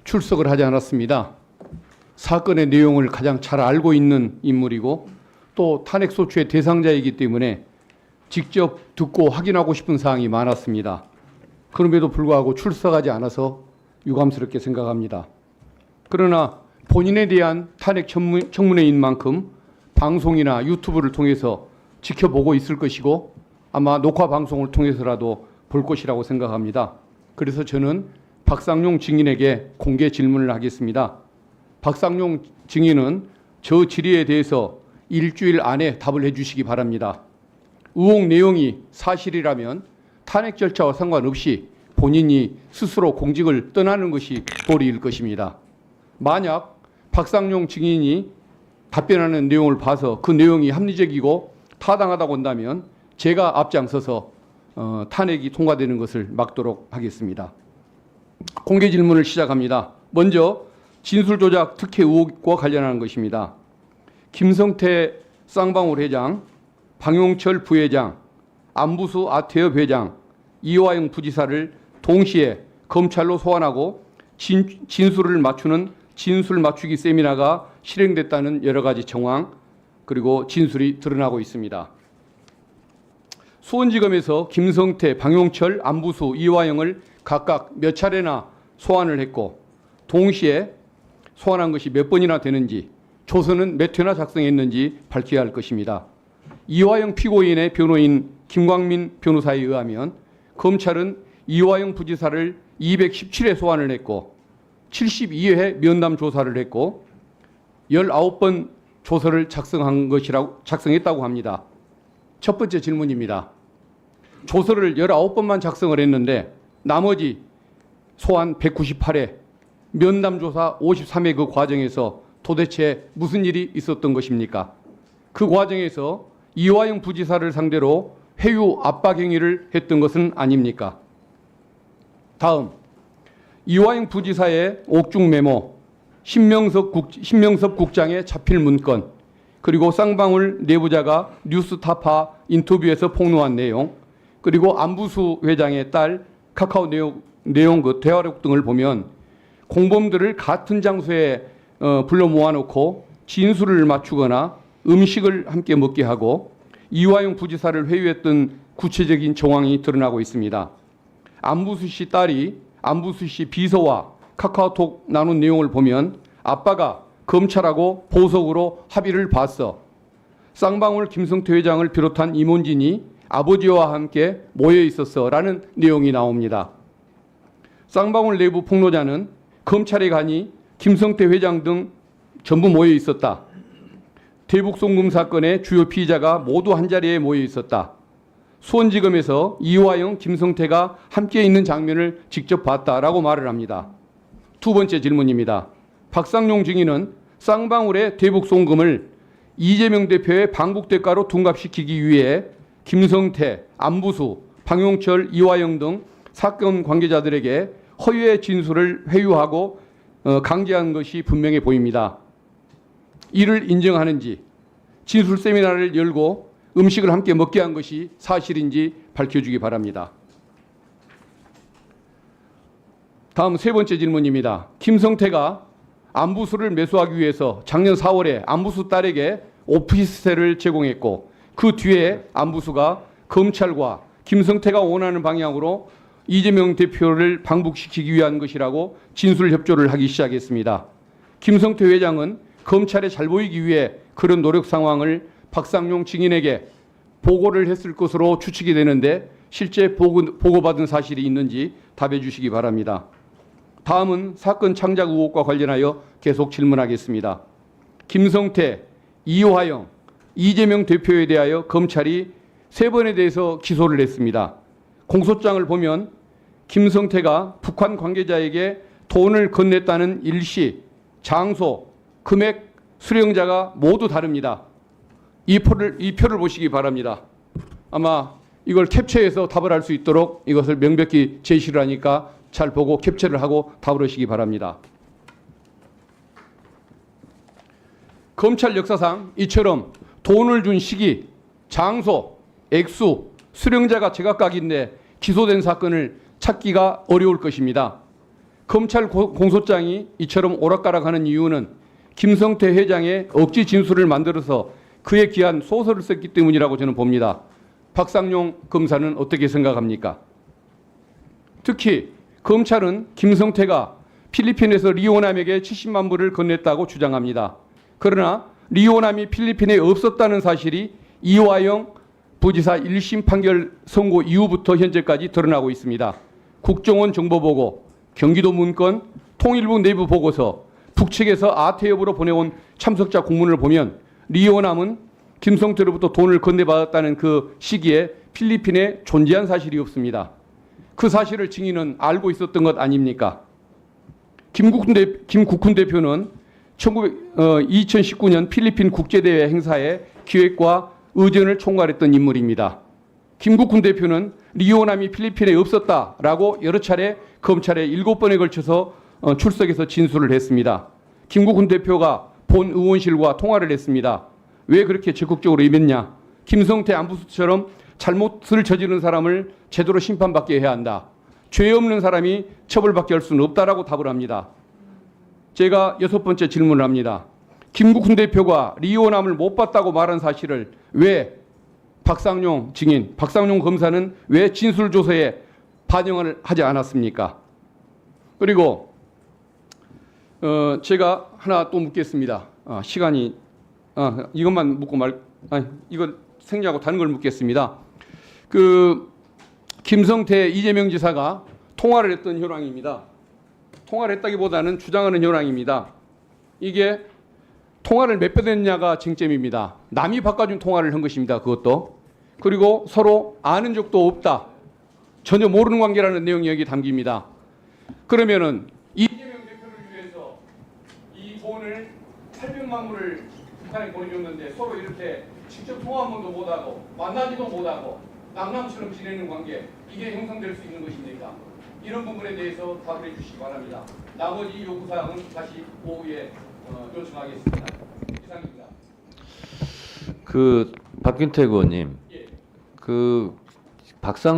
출석을 하지 않았습니다. 사건의 내용을 가장 잘 알고 있는 인물이고 또 탄핵소추의 대상자이기 때문에 직접 듣고 확인하고 싶은 사항이 많았습니다. 그럼에도 불구하고 출석하지 않아서 유감스럽게 생각합니다. 그러나 본인에 대한 탄핵 청문회인 만큼 방송이나 유튜브를 통해서 지켜보고 있을 것이고 아마 녹화 방송을 통해서라도 볼 것이라고 생각합니다. 그래서 저는 박상용 증인에게 공개 질문을 하겠습니다. 박상용 증인은 저 질의에 대해서 일주일 안에 답을 해주시기 바랍니다. 의혹 내용이 사실이라면 탄핵 절차와 상관없이 본인이 스스로 공직을 떠나는 것이 도리일 것입니다. 만약 박상용 증인이 답변하는 내용을 봐서 그 내용이 합리적이고 타당하다고 한다면 제가 앞장서서 탄핵이 통과되는 것을 막도록 하겠습니다. 공개 질문을 시작합니다. 먼저 진술조작 특혜 의혹과 관련한 것입니다. 김성태 쌍방울 회장, 방용철 부회장, 안부수 아태협 회장, 이화영 부지사를 동시에 검찰로 소환하고 진술을 맞추는 진술 맞추기 세미나가 실행됐다는 여러 가지 정황 그리고 진술이 드러나고 있습니다. 수원지검에서 김성태, 방용철, 안부수, 이화영을 각각 몇 차례나 소환을 했고 동시에 소환한 것이 몇 번이나 되는지 조서는 몇 회나 작성했는지 밝혀야 할 것입니다. 이화영 피고인의 변호인 김광민 변호사에 의하면 검찰은 이화영 부지사를 217회 소환을 했고 72회 면담 조사를 했고 19번 조서를 작성했다고 합니다. 첫 번째 질문입니다. 조서를 19번만 작성을 했는데 나머지 소환 198회, 면담 조사 53회 그 과정에서 도대체 무슨 일이 있었던 것입니까? 그 과정에서 이화영 부지사를 상대로 회유 압박 행위를 했던 것은 아닙니까? 다음, 이화영 부지사의 옥중 메모, 신명섭 국장의 자필 문건, 그리고 쌍방울 내부자가 뉴스타파 인터뷰에서 폭로한 내용, 그리고 안부수 회장의 딸 카카오 내용 그 대화록 등을 보면 공범들을 같은 장소에 불러 모아놓고 진술을 맞추거나 음식을 함께 먹게 하고 이화영 부지사를 회유했던 구체적인 정황이 드러나고 있습니다. 안부수 씨 딸이 안부수 씨 비서와 카카오톡 나눈 내용을 보면 아빠가 검찰하고 보석으로 합의를 봤어. 쌍방울 김성태 회장을 비롯한 임원진이 아버지와 함께 모여 있었어 라는 내용이 나옵니다. 쌍방울 내부 폭로자는 검찰에 가니 김성태 회장 등 전부 모여 있었다. 대북송금 사건의 주요 피의자가 모두 한자리에 모여 있었다. 수원지검에서 이화영, 김성태가 함께 있는 장면을 직접 봤다라고 말을 합니다. 두 번째 질문입니다. 박상용 증인은 쌍방울의 대북송금을 이재명 대표의 방북 대가로 둔갑시키기 위해 김성태, 안부수, 방용철, 이화영 등 사건 관계자들에게 허위의 진술을 회유하고 강제한 것이 분명해 보입니다. 이를 인정하는지 진술 세미나를 열고 음식을 함께 먹게 한 것이 사실인지 밝혀주기 바랍니다. 다음 세 번째 질문입니다. 김성태가 안부수를 매수하기 위해서 작년 4월에 안부수 딸에게 오피스텔을 제공했고 그 뒤에 안부수가 검찰과 김성태가 원하는 방향으로 이재명 대표를 방북시키기 위한 것이라고 진술 협조를 하기 시작했습니다. 김성태 회장은 검찰에 잘 보이기 위해 그런 노력 상황을 박상용 증인에게 보고를 했을 것으로 추측이 되는데 실제 보고받은 사실이 있는지 답해 주시기 바랍니다. 다음은 사건 창작 의혹과 관련하여 계속 질문하겠습니다. 김성태, 이화영, 이재명 대표에 대하여 검찰이 3번에 대해서 기소를 했습니다. 공소장을 보면 김성태가 북한 관계자에게 돈을 건넸다는 일시, 장소, 금액, 수령자가 모두 다릅니다. 이 표를 보시기 바랍니다. 아마 이걸 캡처해서 답을 할 수 있도록 이것을 명백히 제시를 하니까 잘 보고 캡처를 하고 답을 하시기 바랍니다. 검찰 역사상 이처럼 돈을 준 시기, 장소, 액수, 수령자가 제각각인데 기소된 사건을 찾기가 어려울 것입니다. 검찰 공소장이 이처럼 오락가락하는 이유는 김성태 회장의 억지 진술을 만들어서 그에 기한 소설을 썼기 때문이라고 저는 봅니다. 박상용 검사는 어떻게 생각합니까? 특히 검찰은 김성태가 필리핀에서 리오남에게 70만 불을 건넸다고 주장합니다. 그러나 리오남이 필리핀에 없었다는 사실이 이화영 부지사 1심 판결 선고 이후부터 현재까지 드러나고 있습니다. 국정원 정보보고, 경기도 문건, 통일부 내부 보고서, 북측에서 아태엽으로 보내온 참석자 공문을 보면 리오남은 김성태로부터 돈을 건네받았다는 그 시기에 필리핀에 존재한 사실이 없습니다. 그 사실을 증인은 알고 있었던 것 아닙니까? 김국훈 대표는 2019년 필리핀 국제대회 행사의 기획과 의전을 총괄했던 인물입니다. 김국훈 대표는 리오남이 필리핀에 없었다라고 여러 차례 검찰에 7번에 걸쳐서 출석해서 진술을 했습니다. 김국훈 대표가 본 의원실과 통화를 했습니다. 왜 그렇게 적극적으로 임했냐? 김성태 안부수처럼 잘못을 저지른 사람을 제대로 심판받게 해야 한다. 죄 없는 사람이 처벌받게 할 수는 없다라고 답을 합니다. 제가 6번째 질문을 합니다. 김국훈 대표가 리오남을 못 봤다고 말한 사실을 왜 박상용 증인, 박상용 검사는 왜 진술조서에 반영을 하지 않았습니까? 그리고 제가 하나 또 묻겠습니다. 시간이 이것만 묻고 이거 생략하고 다른 걸 묻겠습니다. 그 김성태 이재명 지사가 통화를 했던 현황입니다. 통화를 했다기보다는 주장하는 현황입니다. 이게 통화를 몇 번 했냐가 쟁점입니다. 남이 바꿔준 통화를 한 것입니다. 그것도. 그리고 서로 아는 적도 없다. 전혀 모르는 관계라는 내용이 여기 담깁니다. 그러면은 이재명 대표를 위해서 이 돈을 800만 불을 북한에 보내줬는데 서로 이렇게 직접 통화 한 번도 못하고 만나지도 못하고 남남처럼 지내는 관계, 이게 형성될 수 있는 것입니까? 이런 부분에 대해서 답을 해주시기 바랍니다. 나머지 요구사항은 다시 오후에 요청하겠습니다. 이상입니다. 박균택 의원님, 예. 박상용